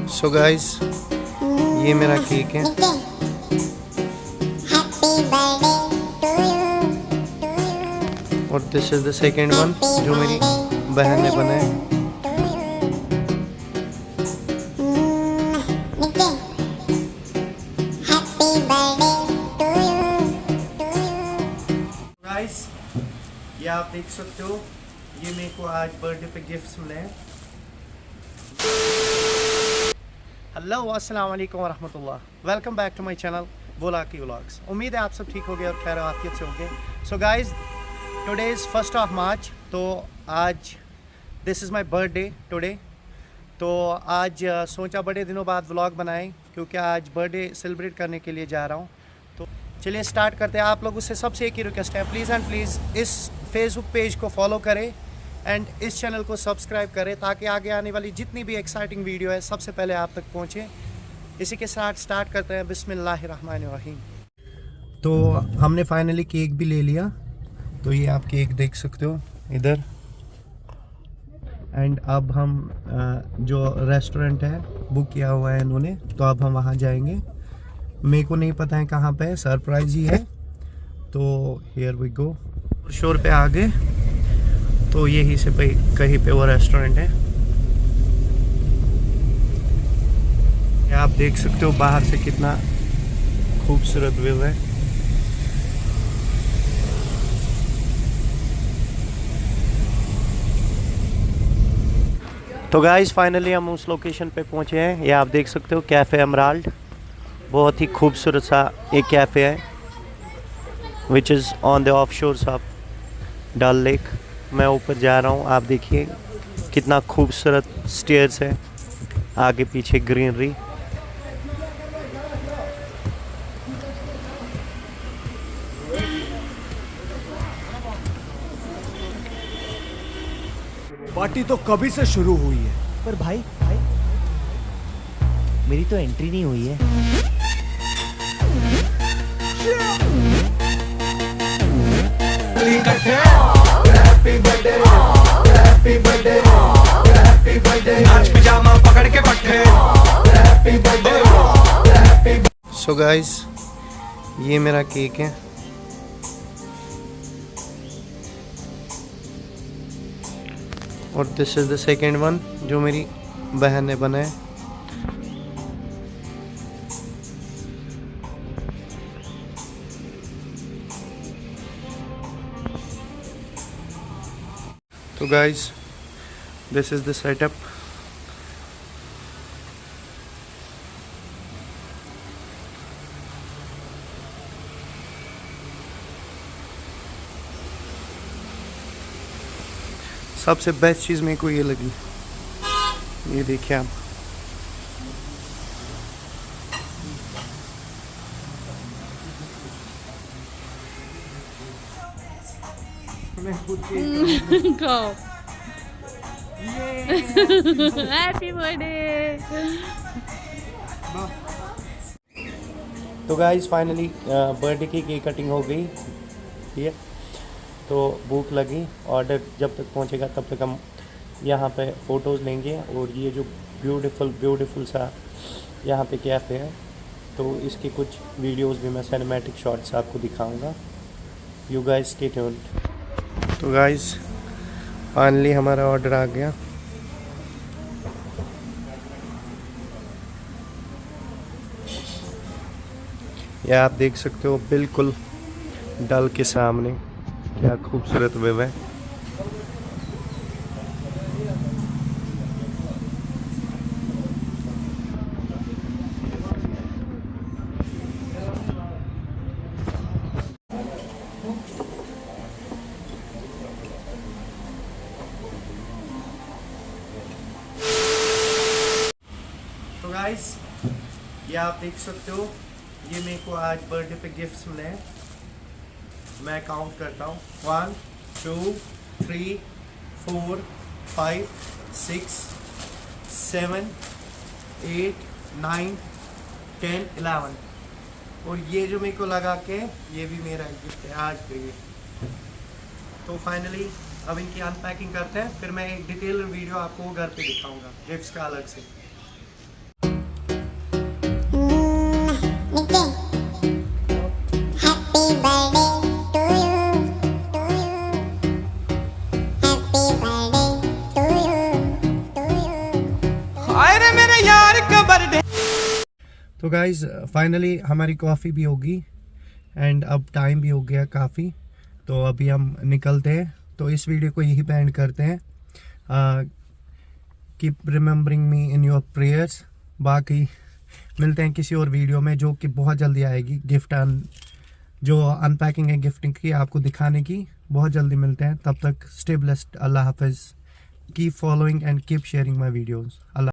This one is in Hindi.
सो गाइस, ये मेरा केक है। और this is the second one जो मेरी बहन ने बनाया। गाइस, ये आप देख सकते हो, ये मेरे को आज बर्थडे पे गिफ्ट्स मिले हैं। हेलो, अस्सलाम वालेकुम वरहमतुल्लाह। Welcome back to my channel Bolaki vlogs. उम्मीद है आप सब ठीक हो गए और खैर आफियत से होंगे। सो गाइस, टुडे इज़ 1 मार्च, तो आज this is my birthday today. तो आज सोचा बड़े दिनों बाद व्लॉग बनाएं, क्योंकि आज बर्थडे सेलिब्रेट करने के लिए जा रहा हूँ। तो चलिए स्टार्ट करते हैं। आप लोगों से सबसे एक ही रिक्वेस्ट है, प्लीज़ एंड प्लीज़ इस फेसबुक पेज को फॉलो करें एंड इस चैनल को सब्सक्राइब करें, ताकि आगे आने वाली जितनी भी एक्साइटिंग वीडियो है सबसे पहले आप तक पहुँचे। इसी के साथ स्टार्ट करते हैं, बिस्मिल्लाहिर्रहमानिर्रहीम। तो हमने फाइनली केक भी ले लिया। तो ये आप केक देख सकते हो इधर। एंड अब हम जो रेस्टोरेंट है बुक किया हुआ है इन्होंने, तो अब हम वहाँ जाएंगे। मेरे को नहीं पता है कहाँ पे, सरप्राइज ही है। तो हियर वी गो। शोर पे आ गए, तो यही से कहीं पे वो रेस्टोरेंट है। आप देख सकते हो बाहर से कितना खूबसूरत व्यू है। तो गाइस, फाइनली हम उस लोकेशन पे पहुंचे हैं। ये आप देख सकते हो, कैफ़े एमराल्ड। बहुत ही खूबसूरत सा एक कैफ़े है, which is on the off shores of Dal lake. मैं ऊपर जा रहा हूँ, आप देखिए कितना खूबसूरत स्टेयर्स है, आगे पीछे ग्रीनरी। पार्टी तो कभी से शुरू हुई है, पर भाई मेरी तो एंट्री नहीं हुई है। सो गाइस, ये मेरा केक है। और this is the second one जो मेरी बहन ने बनाया। तो guys, this is the setup. सबसे बेस्ट चीज़ मेरे को ये लगी, ये देखिए आप। Happy birthday. तो गाइस, फाइनली बर्थडे की केक कटिंग हो गई। ठीक है, तो भूख लगी। ऑर्डर जब तक पहुंचेगा तब तक हम यहाँ पे फ़ोटोज़ लेंगे। और ये जो ब्यूटीफुल सा यहाँ पे कैफ़े है, तो इसके कुछ वीडियोस भी मैं सिनेमैटिक शॉट्स आपको दिखाऊंगा। You guys stay tuned. तो गाइस, फाइनली हमारा ऑर्डर आ गया। यह आप देख सकते हो, बिल्कुल डल के सामने क्या खूबसूरत व्यू है। तो गाइस, ये आप देख सकते हो, ये मेरे को आज बर्थडे पे गिफ्ट्स मिले हैं। मैं काउंट करता हूँ, 1 2 3 4 5 6 7 8 9 10 11। और ये जो मेरे को लगा के, ये भी मेरा गिफ्ट है आज के लिए। तो फाइनली अब इनकी अनपैकिंग करते हैं, फिर मैं एक डिटेल वीडियो आपको घर पे दिखाऊंगा गिफ्ट्स का अलग से। तो गाइज फाइनली हमारी कॉफ़ी भी होगी एंड अब टाइम भी हो गया काफ़ी, तो अभी हम निकलते हैं। तो इस वीडियो को यही पे एंड करते हैं। Keep remembering me in your prayers. बाकी मिलते हैं किसी और वीडियो में जो कि बहुत जल्दी आएगी। जो अनपैकिंग है गिफ्टिंग की आपको दिखाने की, बहुत जल्दी मिलते हैं। तब तक स्टे ब्लेस्ड। अल्लाह हाफिज़। Keep following and keep sharing my videos. Allah.